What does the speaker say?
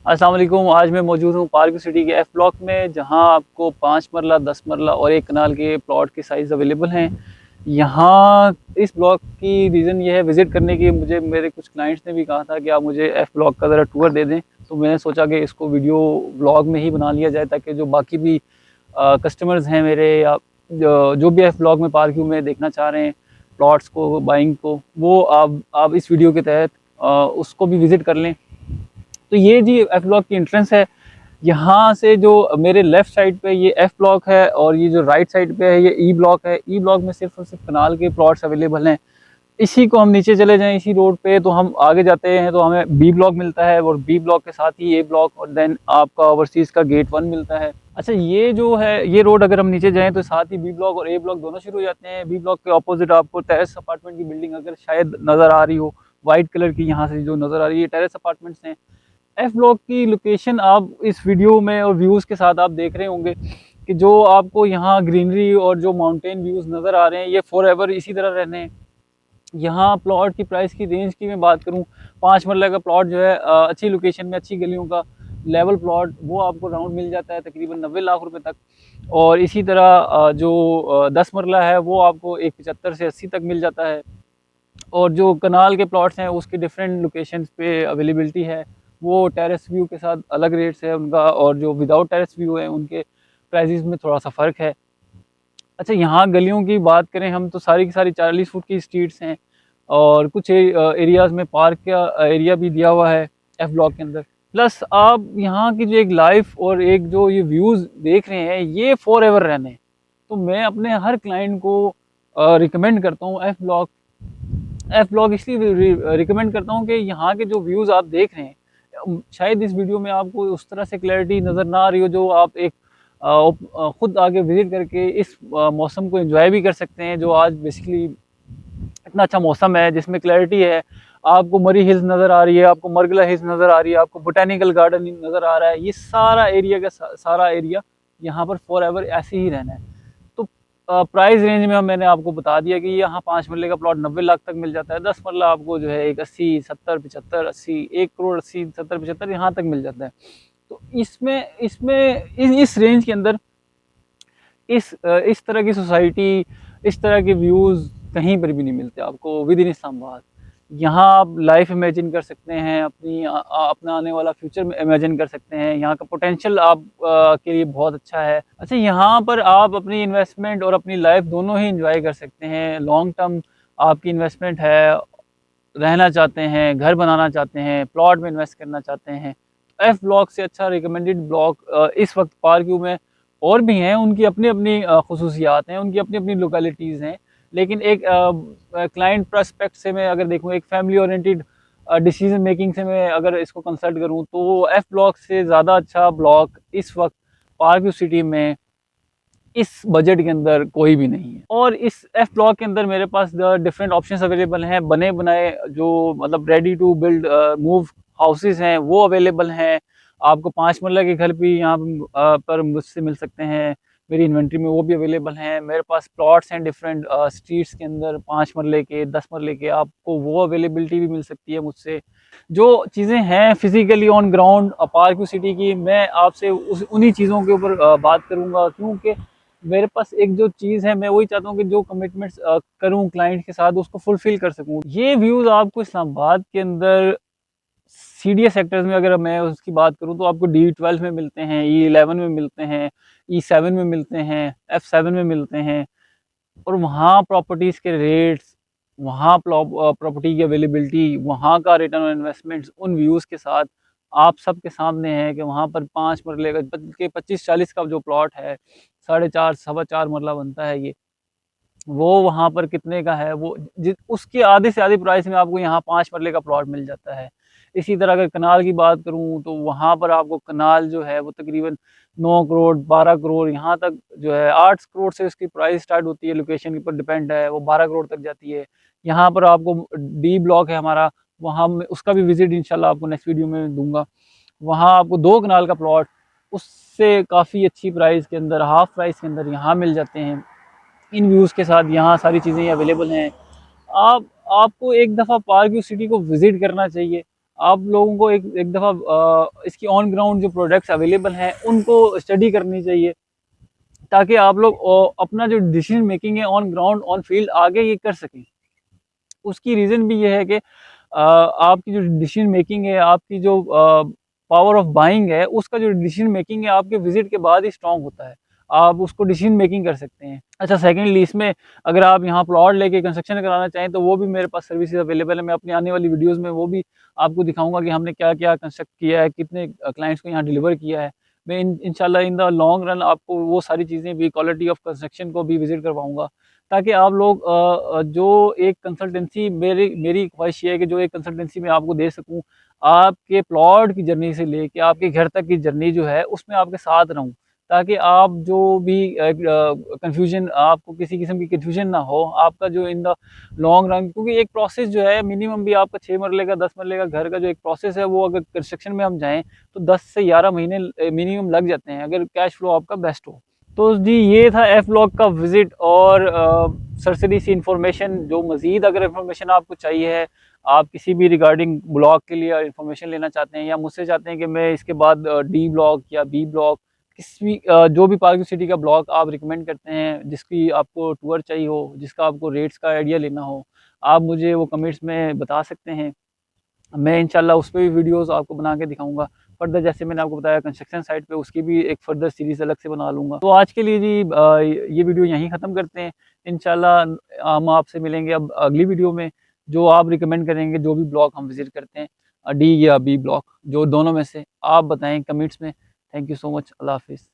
अस्सलाम वालेकुम। आज मैं मौजूद हूँ पार्क सिटी के एफ ब्लॉक में, जहाँ आपको 5 मरला, 10 मरला और 1 कनाल के प्लॉट के साइज़ अवेलेबल हैं। यहाँ इस ब्लॉक की रीज़न ये है विज़िट करने की, मुझे मेरे कुछ क्लाइंट्स ने भी कहा था कि आप मुझे एफ ब्लॉक का ज़रा टूर दे दें, तो मैंने सोचा कि इसको वीडियो ब्लॉग में ही बना लिया जाए, ताकि जो बाकी भी कस्टमर्स हैं मेरे, या जो भी एफ ब्लॉक में पार्क में देखना चाह रहे हैं प्लॉट्स को, बाइंग को, वो आप इस वीडियो के तहत उसको भी विज़िट कर लें। तो ये जी एफ ब्लॉक की एंट्रेंस है। यहाँ से जो मेरे लेफ़्ट साइड पे ये एफ ब्लॉक है, और ये जो राइट साइड पे है ये ई ब्लॉक है। ई ब्लॉक में सिर्फ और सिर्फ कनाल के प्लॉट्स अवेलेबल हैं। इसी को हम नीचे चले जाएं इसी रोड पे, तो हम आगे जाते हैं तो हमें बी ब्लॉक मिलता है, और बी ब्लॉक के साथ ही ए ब्लॉक, और देन आपका ओवरसीज़ का गेट 1 मिलता है। अच्छा, ये जो है ये रोड अगर हम नीचे जाएँ तो साथ ही बी ब्लॉक और ए ब्लॉक दोनों शुरू हो जाते हैं। बी ब्लॉक के अपोजिट आपको टेरेस अपार्टमेंट की बिल्डिंग अगर शायद नज़र आ रही हो, वाइट कलर की यहाँ से जो नज़र आ रही है, टेरेस अपार्टमेंट्स हैं। एफ ब्लॉक की लोकेशन आप इस वीडियो में और व्यूज़ के साथ आप देख रहे होंगे कि जो आपको यहाँ ग्रीनरी और जो माउंटेन व्यूज़ नज़र आ रहे हैं, ये फॉर एवर इसी तरह रहने हैं। यहाँ प्लॉट की प्राइस की रेंज की मैं बात करूँ, 5 मरले का प्लॉट जो है अच्छी लोकेशन में, अच्छी गलियों का लेवल प्लॉट, वो आपको राउंड मिल जाता है तकरीबन 90 लाख रुपए तक। और इसी तरह जो 10 मरला है वो आपको 175 से 80 तक मिल जाता है। और जो कनाल के प्लॉट्स हैं उसकी डिफरेंट लोकेशंस पे अवेलेबिलिटी है, वो टेरेस व्यू के साथ अलग रेट्स है उनका, और जो विदाउट टेरेस व्यू है उनके प्राइसेस में थोड़ा सा फ़र्क है। अच्छा, यहाँ गलियों की बात करें हम तो सारी की सारी 40 फुट की स्ट्रीट्स हैं, और कुछ एरियाज़ में पार्क का एरिया भी दिया हुआ है एफ ब्लॉक के अंदर। प्लस आप यहाँ की जो एक लाइफ और एक जो ये व्यूज़ देख रहे हैं, ये फॉर एवर रहने हैं। तो मैं अपने हर क्लाइंट को रिकमेंड करता हूँ एफ ब्लॉग इसलिए रिकमेंड करता हूँ कि यहाँ के जो व्यूज़ आप देख रहे हैं, शायद इस वीडियो में आपको उस तरह से क्लैरिटी नज़र ना आ रही हो जो आप एक खुद आगे विजिट करके इस मौसम को एंजॉय भी कर सकते हैं, जो आज बेसिकली इतना अच्छा मौसम है जिसमें क्लैरिटी है। आपको मरी हिल्स नज़र आ रही है, आपको मरगला हिल्स नज़र आ रही है, आपको बोटेनिकल गार्डन नज़र आ रहा है। ये सारा एरिया का सारा एरिया यहाँ पर फॉर एवर ऐसे ही रहना है। तो प्राइस रेंज में मैंने आपको बता दिया कि यहाँ 5 मरले का प्लॉट 90 लाख तक मिल जाता है। 10 मरला आपको जो है एक 80, 70, 75, 80, 1 करोड़ 80, 70, 75 यहाँ तक मिल जाता है। तो इसमें इसमें इस रेंज के अंदर इस तरह की सोसाइटी, इस तरह के व्यूज़ कहीं पर भी नहीं मिलते आपको विद इन इस्लामाबाद। यहाँ आप लाइफ इमेजिन कर सकते हैं, अपना आने वाला फ्यूचर में इमेजिन कर सकते हैं। यहाँ का पोटेंशियल आप के लिए बहुत अच्छा है। अच्छा, यहाँ पर आप अपनी इन्वेस्टमेंट और अपनी लाइफ दोनों ही एंजॉय कर सकते हैं। लॉन्ग टर्म आपकी इन्वेस्टमेंट है, रहना चाहते हैं, घर बनाना चाहते हैं, प्लॉट में इन्वेस्ट करना चाहते हैं, एफ ब्लॉक से अच्छा रिकमेंडेड ब्लॉक इस वक्त पार्क व्यू में और भी हैं। उनकी अपनी अपनी खसूसियात हैं, उनकी अपनी अपनी लोकेलिटीज़ हैं। लेकिन एक क्लाइंट पर्सपेक्ट से मैं अगर देखूँ, एक फैमिली ओरिएंटेड डिसीजन मेकिंग से मैं अगर इसको कंसल्ट करूँ, तो एफ ब्लॉक से ज़्यादा अच्छा ब्लॉक इस वक्त पार्क व्यू सिटी में इस बजट के अंदर कोई भी नहीं है। और इस एफ ब्लॉक के अंदर मेरे पास डिफरेंट ऑप्शंस अवेलेबल हैं। बने बनाए जो मतलब ready to build move houses हैं वो अवेलेबल हैं। आपको 5 मरला के घर भी यहाँ पर मुझसे मिल सकते हैं। मेरी इन्वेंट्री में वो भी अवेलेबल हैं। मेरे पास प्लॉट्स हैं डिफरेंट स्ट्रीट्स के अंदर, 5 मरले के, 10 मरले के, आपको वो अवेलेबिलिटी भी मिल सकती है मुझसे। जो चीज़ें हैं physically on ground park view city की, मैं आपसे उन्हीं चीज़ों के ऊपर बात करूँगा, क्योंकि मेरे पास एक जो चीज़ है, मैं वही चाहता हूँ कि जो कमिटमेंट्स करूँ क्लाइंट के साथ उसको फुलफ़िल कर सकूँ। ये व्यूज़ आपको इस्लामाबाद के अंदर सीडीए सेक्टर्स में अगर मैं उसकी बात करूँ तो आपको डी12 में मिलते हैं, ई11 में मिलते हैं, ई7 में मिलते हैं, एफ7 में मिलते हैं। और वहाँ प्रॉपर्टीज़ के रेट्स, वहाँ प्रॉपर्टी की अवेलेबिलिटी, वहाँ का रिटर्न ऑन इन्वेस्टमेंट्स उन व्यूज़ के साथ आप सबके सामने है कि वहाँ पर 5 मरले का बल्कि 25-40 का जो प्लॉट है, 4.5 सवा 4 मरला बनता है ये, वो वहाँ पर कितने का है, वो उसके आधे से आधी प्राइस में आपको यहाँ 5 मरले का प्लॉट मिल जाता है। इसी तरह अगर कनाल की बात करूँ तो वहाँ पर आपको कनाल जो है वो तकरीबन 9 करोड़, 12 करोड़, यहाँ तक जो है 8 करोड़ से उसकी प्राइस स्टार्ट होती है, लोकेशन के ऊपर डिपेंड है, वो 12 करोड़ तक जाती है। यहाँ पर आपको डी ब्लॉक है हमारा, वहाँ मैं उसका भी विज़िट इंशाल्लाह आपको नेक्स्ट वीडियो में दूँगा। वहाँ आपको 2 कनाल का प्लॉट उससे काफ़ी अच्छी प्राइस के अंदर, हाफ़ प्राइस के अंदर यहाँ मिल जाते हैं। इन व्यूज़ के साथ यहाँ सारी चीज़ें अवेलेबल हैं। आप आपको एक दफ़ा पार्क व्यू सिटी को विज़िट करना चाहिए। आप लोगों को एक दफ़ा इसकी ऑन ग्राउंड जो प्रोडक्ट्स अवेलेबल हैं उनको स्टडी करनी चाहिए, ताकि आप लोग अपना जो डिसीजन मेकिंग है ऑन ग्राउंड ऑन फील्ड आगे ये कर सकें। उसकी रीज़न भी ये है कि आपकी जो डिसीजन मेकिंग है, आपकी जो पावर ऑफ बाइंग है, उसका जो डिसीजन मेकिंग है आपके विजिट के बाद ही स्ट्रांग होता है। आप उसको डिसीजन मेकिंग कर सकते हैं। अच्छा, सेकंडली इसमें अगर आप यहाँ प्लॉट लेके कंस्ट्रक्शन कराना चाहें तो वो भी मेरे पास सर्विसेज अवेलेबल है। मैं अपनी आने वाली वीडियोज़ में वो भी आपको दिखाऊँगा कि हमने क्या-क्या कंस्ट्रक्ट किया है, कितने क्लाइंट्स को यहाँ डिलीवर किया है। मैं इंशाल्लाह इन द लॉन्ग रन आपको वो सारी चीज़ें भी, क्वालिटी ऑफ कंस्ट्रक्शन को भी विजिट करवाऊँगा, ताकि आप लोग जो एक कंसल्टेंसी मेरी मेरी ख्वाहिश ये है कि जो एक कंसल्टेंसी मैं आपको दे सकूँ, आपके प्लॉट की जर्नी से लेके आपके घर तक की जर्नी जो है उसमें आपके साथ रहूँ। ताकि आप जो भी कन्फ्यूज़न, आपको किसी किस्म की कन्फ्यूज़न ना हो, आपका जो इन द लॉन्ग रन, क्योंकि एक प्रोसेस जो है मिनिमम भी आपका 6 मरले का 10 मरले का घर का जो एक प्रोसेस है, वो अगर कंस्ट्रक्शन में हम जाएँ तो 10 से 11 महीने मिनिमम लग जाते हैं, अगर कैश फ्लो आपका बेस्ट हो। तो जी, ये था एफ ब्लॉक का विज़िट और सरसरी सी इन्फॉर्मेशन। जो मज़ीद अगर इन्फॉर्मेशन आपको चाहिए है, आप किसी भी रिगार्डिंग ब्लॉक के लिए इन्फॉर्मेशन लेना चाहते हैं या मुझसे चाहते हैं कि मैं इसके बाद डी ब्लॉक या बी ब्लॉक, किसी भी जो भी पार्क सिटी का ब्लॉक आप रिकमेंड करते हैं, जिसकी आपको टूर चाहिए हो, जिसका आपको रेट्स का आइडिया लेना हो, आप मुझे वो कमेंट्स में बता सकते हैं। मैं इंशाल्लाह उस पे भी वीडियोज़ आपको बना के दिखाऊँगा। फर्दर जैसे मैंने आपको बताया कंस्ट्रक्शन साइट पे, उसकी भी एक फर्दर सीरीज़ अलग से बना लूँगा। तो आज के लिए जी ये वीडियो यहीं ख़त्म करते हैं। इंशाल्लाह हम आपसे मिलेंगे अब अगली वीडियो में, जो आप रिकमेंड करेंगे, जो भी ब्लॉक हम विज़िट करते हैं, डी या बी ब्लॉक, जो दोनों में से आप बताएँ कमेंट्स में। Thank you so much. अल्लाह हाफ़िज़।